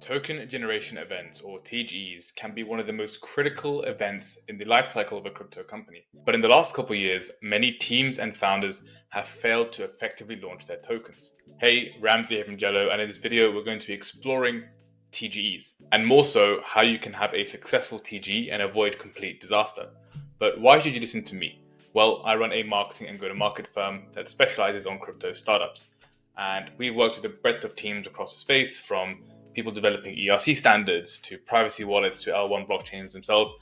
Token generation events, or TGEs, can be one of the most critical events in the life cycle of a crypto company. But in the last couple of years, many teams and founders have failed to effectively launch their tokens. Hey, Ramsey here from Jello, and in this video, we're going to be exploring TGEs, and more so, how you can have a successful TGE and avoid complete disaster. But why should you listen to me? Well, I run a marketing and go-to-market firm that specializes on crypto startups. And we've worked with a breadth of teams across the space, from people developing ERC standards to privacy wallets to L1 blockchains themselves.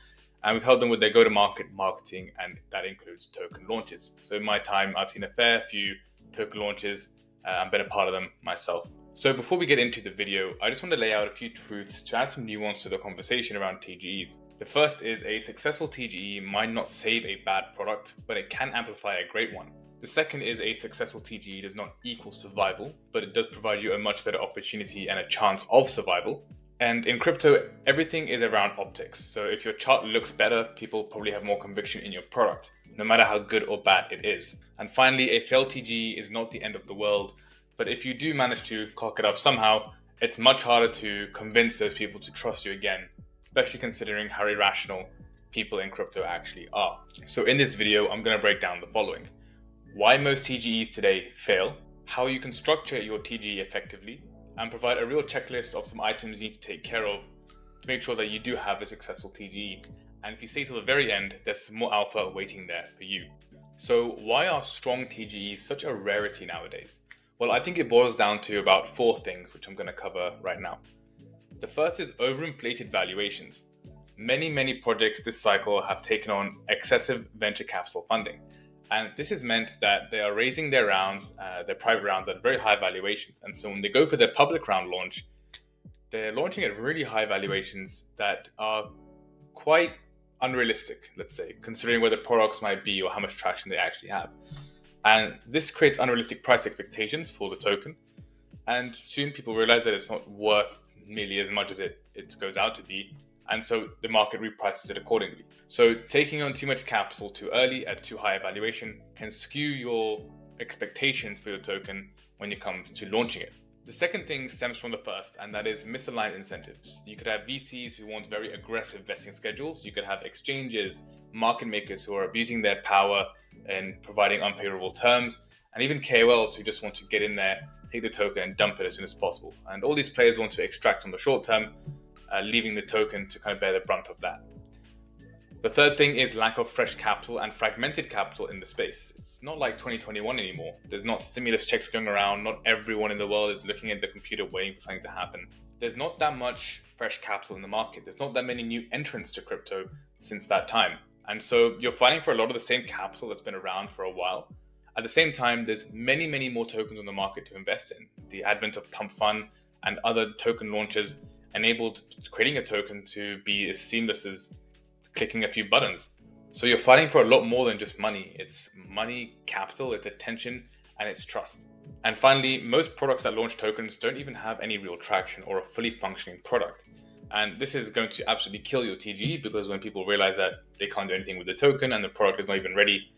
And we've helped them with their go-to-market marketing, and that includes token launches. So in my time, I've seen a fair few token launches. I've been a part of them myself. So before we get into the video, I just want to lay out a few truths to add some nuance to the conversation around TGEs. The first is a successful TGE might not save a bad product, but it can amplify a great one. The second is a successful TGE does not equal survival, but it does provide you a much better opportunity and a chance of survival. And in crypto, everything is around optics. So if your chart looks better, people probably have more conviction in your product, no matter how good or bad it is. And finally, a failed TGE is not the end of the world, but if you do manage to cock it up somehow, it's much harder to convince those people to trust you again, especially considering how irrational people in crypto actually are. So in this video, I'm going to break down the following: why most TGEs today fail, how you can structure your TGE effectively, and provide a real checklist of some items you need to take care of to make sure that you do have a successful TGE. And if you stay till the very end, there's some more alpha waiting there for you. So why are strong TGEs such a rarity nowadays? Well, I think it boils down to about four things, which I'm going to cover right now. The first is overinflated valuations. Many projects this cycle have taken on excessive venture capital funding. And this has meant that they are raising their rounds, their private rounds, at very high valuations. And so when they go for their public round launch, they're launching at really high valuations that are quite unrealistic, let's say, considering where the products might be or how much traction they actually have. And this creates unrealistic price expectations for the token. And soon people realize that it's not worth nearly as much as it goes out to be. And so the market reprices it accordingly. So taking on too much capital too early at too high a valuation can skew your expectations for your token when it comes to launching it. The second thing stems from the first, and that is misaligned incentives. You could have VCs who want very aggressive vesting schedules. You could have exchanges, market makers who are abusing their power and providing unfavorable terms, and even KOLs who just want to get in there, take the token and dump it as soon as possible. And all these players want to extract on the short term, leaving the token to kind of bear the brunt of that. The third thing is lack of fresh capital and fragmented capital in the space. It's not like 2021 anymore. There's not stimulus checks going around. Not everyone in the world is looking at the computer waiting for something to happen. There's not that much fresh capital in the market. There's not that many new entrants to crypto since that time. And so you're fighting for a lot of the same capital that's been around for a while. At the same time, there's many more tokens on the market to invest in. The advent of Pump Fund and other token launches enabled creating a token to be as seamless as clicking a few buttons. So you're fighting for a lot more than just money. It's money, capital, it's attention, and it's trust. And finally, most products that launch tokens don't even have any real traction or a fully functioning product. And this is going to absolutely kill your TGE, because when people realize that they can't do anything with the token and the product is not even ready,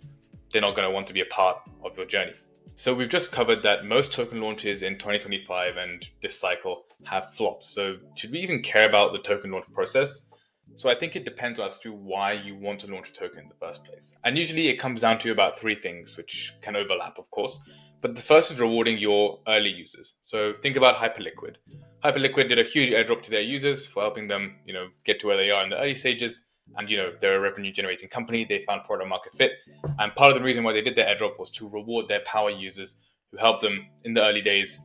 they're not going to want to be a part of your journey. So we've just covered that most token launches in 2025 and this cycle have flopped. So should we even care about the token launch process? So I think it depends as to why you want to launch a token in the first place. And usually it comes down to about three things, which can overlap, of course. But the first is rewarding your early users. So think about Hyperliquid. Hyperliquid did a huge airdrop to their users for helping them, get to where they are in the early stages. And, they're a revenue generating company. They found product market fit. And part of the reason why they did their airdrop was to reward their power users who helped them in the early days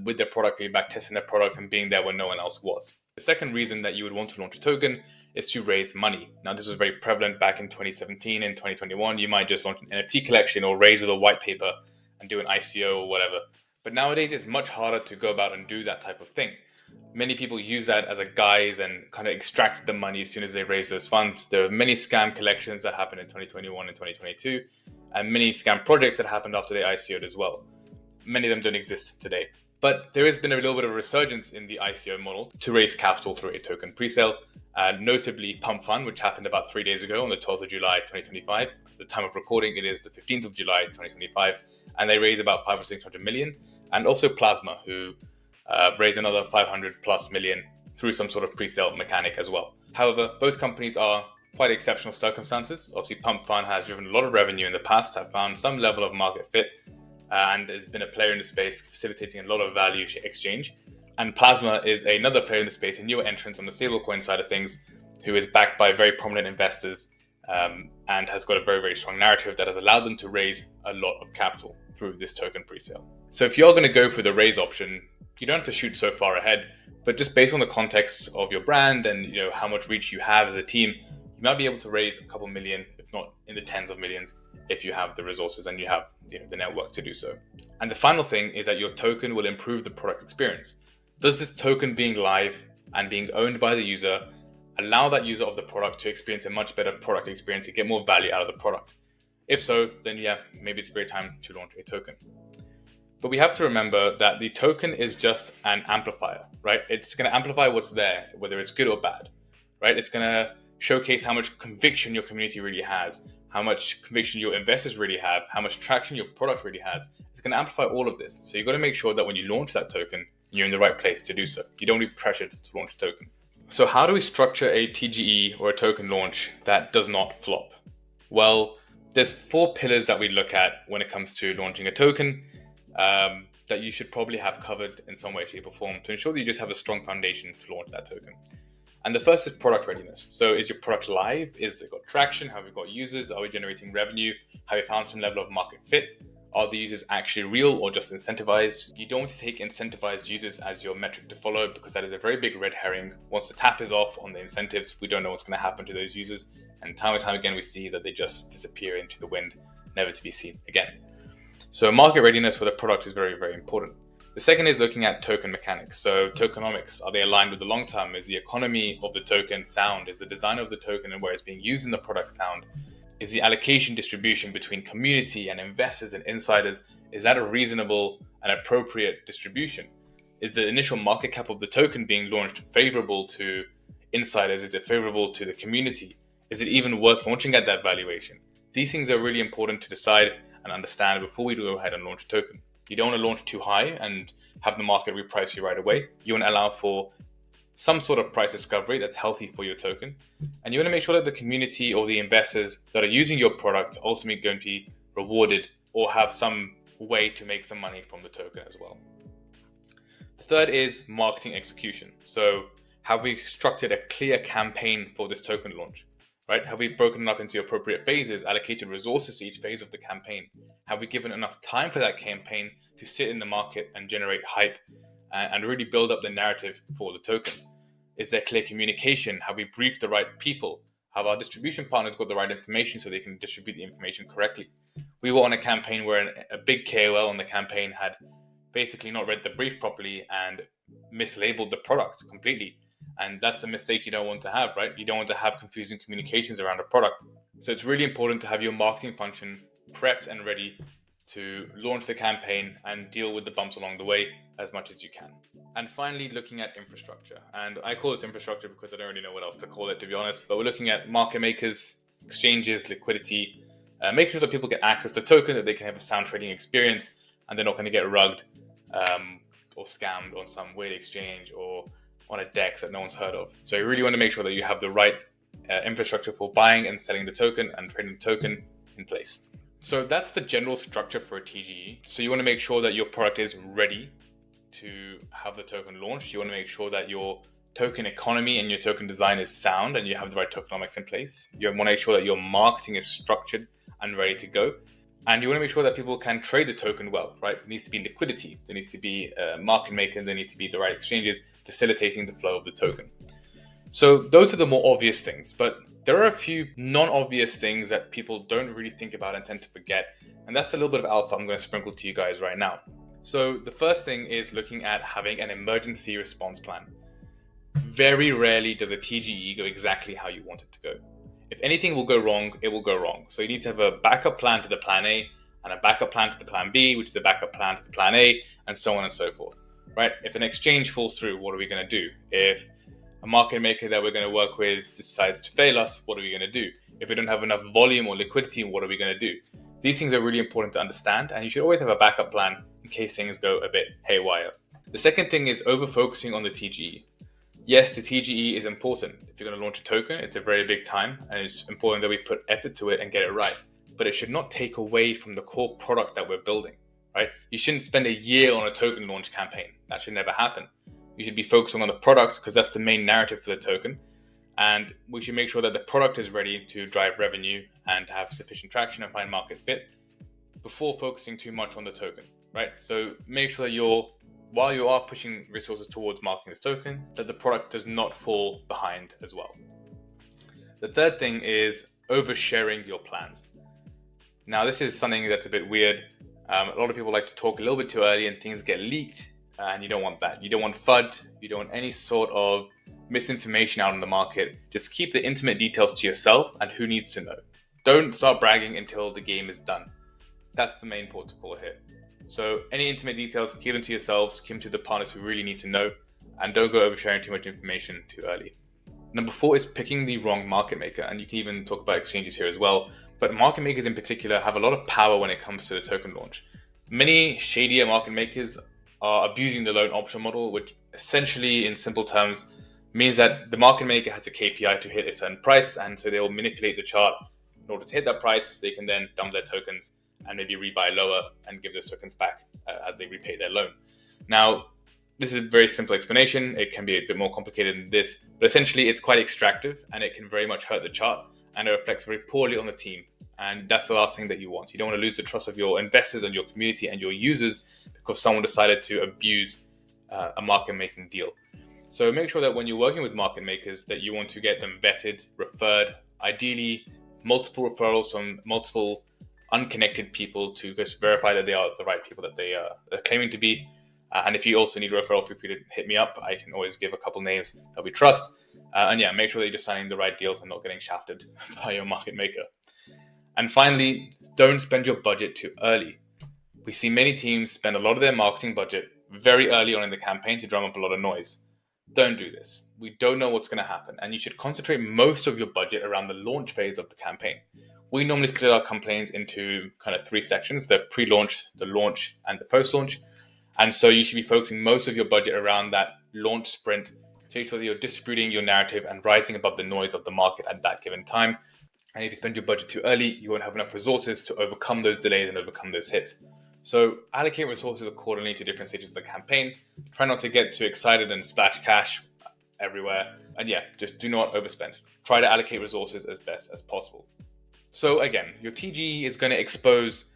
with their product feedback, testing their product and being there when no one else was. The second reason that you would want to launch a token is to raise money. Now, this was very prevalent back in 2017 and 2021. You might just launch an NFT collection or raise with a white paper and do an ICO or whatever. But nowadays, it's much harder to go about and do that type of thing. Many people use that as a guise and kind of extract the money as soon as they raise those funds. There are many scam collections that happened in 2021 and 2022, and many scam projects that happened after they ICO'd as well. Many of them don't exist today. But there has been a little bit of a resurgence in the ICO model to raise capital through a token presale, notably Pump Fund, which happened about 3 days ago on the 12th of July, 2025. At the time of recording, it is the 15th of July, 2025, and they raised about 500 or 600 million. And also Plasma, who raise another 500 plus million through some sort of pre-sale mechanic as well. However, both companies are quite exceptional circumstances. Obviously, Pump Fund has driven a lot of revenue in the past, have found some level of market fit, and has been a player in the space facilitating a lot of value exchange. And Plasma is another player in the space, a newer entrant on the stablecoin side of things, who is backed by very prominent investors and has got a very, very strong narrative that has allowed them to raise a lot of capital through this token pre-sale. So if you're going to go for the raise option, you don't have to shoot so far ahead, but just based on the context of your brand and how much reach you have as a team, you might be able to raise a couple million, if not in the tens of millions, if you have the resources and you have the network to do so. And the final thing is that your token will improve the product experience. Does this token being live and being owned by the user allow that user of the product to experience a much better product experience, to get more value out of the product? If so, then yeah, maybe it's a great time to launch a token. But we have to remember that the token is just an amplifier, right? It's going to amplify what's there, whether it's good or bad, right? It's going to showcase how much conviction your community really has, how much conviction your investors really have, how much traction your product really has. It's going to amplify all of this. So you've got to make sure that when you launch that token, you're in the right place to do so. You don't be pressured to launch a token. So how do we structure a TGE or a token launch that does not flop? Well, there's 4 pillars that we look at when it comes to launching a token that you should probably have covered in some way, shape, or form to ensure that you just have a strong foundation to launch that token. And the first is product readiness. So is your product live? Is it got traction? Have we got users? Are we generating revenue? Have we found some level of market fit? Are the users actually real or just incentivized? You don't want to take incentivized users as your metric to follow, because that is a very big red herring. Once the tap is off on the incentives, we don't know what's going to happen to those users. And time and time again, we see that they just disappear into the wind, never to be seen again. So market readiness for the product is very, very important. The second is looking at token mechanics. So tokenomics, are they aligned with the long term? Is the economy of the token sound? Is the design of the token and where it's being used in the product sound? Is the allocation distribution between community and investors and insiders, is that a reasonable and appropriate distribution? Is the initial market cap of the token being launched favorable to insiders? Is it favorable to the community? Is it even worth launching at that valuation? These things are really important to decide and understand before we go ahead and launch a token. You don't want to launch too high and have the market reprice you right away. You want to allow for some sort of price discovery that's healthy for your token. And you want to make sure that the community or the investors that are using your product are ultimately going to be rewarded or have some way to make some money from the token as well. The third is marketing execution. So have we structured a clear campaign for this token launch? Right? Have we broken it up into appropriate phases, allocated resources to each phase of the campaign? Have we given enough time for that campaign to sit in the market and generate hype and really build up the narrative for the token? Is there clear communication? Have we briefed the right people? Have our distribution partners got the right information so they can distribute the information correctly? We were on a campaign where a big KOL on the campaign had basically not read the brief properly and mislabeled the product completely. And that's the mistake you don't want to have, right? You don't want to have confusing communications around a product. So it's really important to have your marketing function prepped and ready to launch the campaign and deal with the bumps along the way as much as you can. And finally, looking at infrastructure. And I call this infrastructure because I don't really know what else to call it, to be honest. But we're looking at market makers, exchanges, liquidity, making sure that people get access to token, that they can have a sound trading experience, and they're not going to get rugged or scammed on some weird exchange or on a DEX that no one's heard of. So you really want to make sure that you have the right infrastructure for buying and selling the token and trading the token in place. So that's the general structure for a TGE. So you want to make sure that your product is ready to have the token launched. You want to make sure that your token economy and your token design is sound and you have the right tokenomics in place. You want to make sure that your marketing is structured and ready to go. And you want to make sure that people can trade the token well, right? There needs to be liquidity. There needs to be market makers. There needs to be the right exchanges facilitating the flow of the token. So those are the more obvious things, but there are a few non-obvious things that people don't really think about and tend to forget. And that's a little bit of alpha I'm going to sprinkle to you guys right now. So the first thing is looking at having an emergency response plan. Very rarely does a TGE go exactly how you want it to go. If anything will go wrong, it will go wrong. So you need to have a backup plan to the plan A and a backup plan to the plan B, which is a backup plan to the plan A, and so on and so forth, right? If an exchange falls through, what are we going to do? If a market maker that we're going to work with decides to fail us, what are we going to do? If we don't have enough volume or liquidity, what are we going to do? These things are really important to understand, and you should always have a backup plan in case things go a bit haywire. The second thing is over-focusing on the TGE. Yes, the TGE is important. If you're going to launch a token, it's a very big time, and it's important that we put effort to it and get it right. But it should not take away from the core product that we're building, right? You shouldn't spend a year on a token launch campaign. That should never happen. You should be focusing on the product because that's the main narrative for the token. And we should make sure that the product is ready to drive revenue and have sufficient traction and find market fit before focusing too much on the token, right? So make sure that while you are pushing resources towards marketing this token, that the product does not fall behind as well. The third thing is oversharing your plans. Now, this is something that's a bit weird. A lot of people like to talk a little bit too early and things get leaked, and you don't want that. You don't want FUD. You don't want any sort of misinformation out in the market. Just keep the intimate details to yourself and who needs to know. Don't start bragging until the game is done. That's the main protocol here. So any intimate details, keep them to yourselves, keep them to the partners who really need to know, and don't go oversharing too much information too early. Number 4 is picking the wrong market maker, and you can even talk about exchanges here as well. But market makers in particular have a lot of power when it comes to the token launch. Many shadier market makers are abusing the loan option model, which essentially, in simple terms, means that the market maker has a KPI to hit a certain price, and so they will manipulate the chart in order to hit that price. They can then dump their tokens and maybe rebuy lower and give those tokens back as they repay their loan. Now, this is a very simple explanation. It can be a bit more complicated than this, but essentially it's quite extractive and it can very much hurt the chart, and it reflects very poorly on the team. And that's the last thing that you want. You don't want to lose the trust of your investors and your community and your users because someone decided to abuse a market making deal. So make sure that when you're working with market makers that you want to get them vetted, referred, ideally multiple referrals from multiple unconnected people to just verify that they are the right people that they are claiming to be. And if you also need a referral, feel free to hit me up. I can always give a couple names that we trust. And yeah, make sure that you're just signing the right deals and not getting shafted by your market maker. And finally, don't spend your budget too early. We see many teams spend a lot of their marketing budget very early on in the campaign to drum up a lot of noise. Don't do this. We don't know what's going to happen, and you should concentrate most of your budget around the launch phase of the campaign. We normally split our campaigns into kind of 3 sections: the pre-launch, the launch, and the post-launch. And so you should be focusing most of your budget around that launch sprint to make sure that you're distributing your narrative and rising above the noise of the market at that given time. And if you spend your budget too early, you won't have enough resources to overcome those delays and overcome those hits. So allocate resources accordingly to different stages of the campaign. Try not to get too excited and splash cash everywhere. And yeah, just do not overspend. Try to allocate resources as best as possible. So again, your TGE is going to expose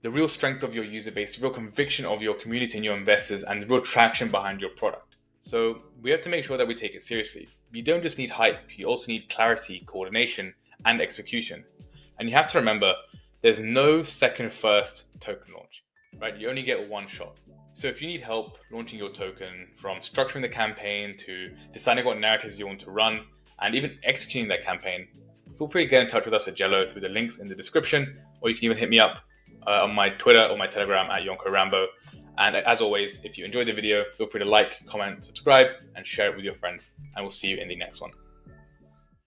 the real strength of your user base, the real conviction of your community and your investors, and the real traction behind your product. So we have to make sure that we take it seriously. You don't just need hype, you also need clarity, coordination, and execution. And you have to remember, there's no second first token launch, right? You only get one shot. So if you need help launching your token, from structuring the campaign to deciding what narratives you want to run, and even executing that campaign, feel free to get in touch with us at Jello through the links in the description, or you can even hit me up on my Twitter or my Telegram at Yonko Rambo. And as always, if you enjoyed the video, feel free to like, comment, subscribe, and share it with your friends. And we'll see you in the next one.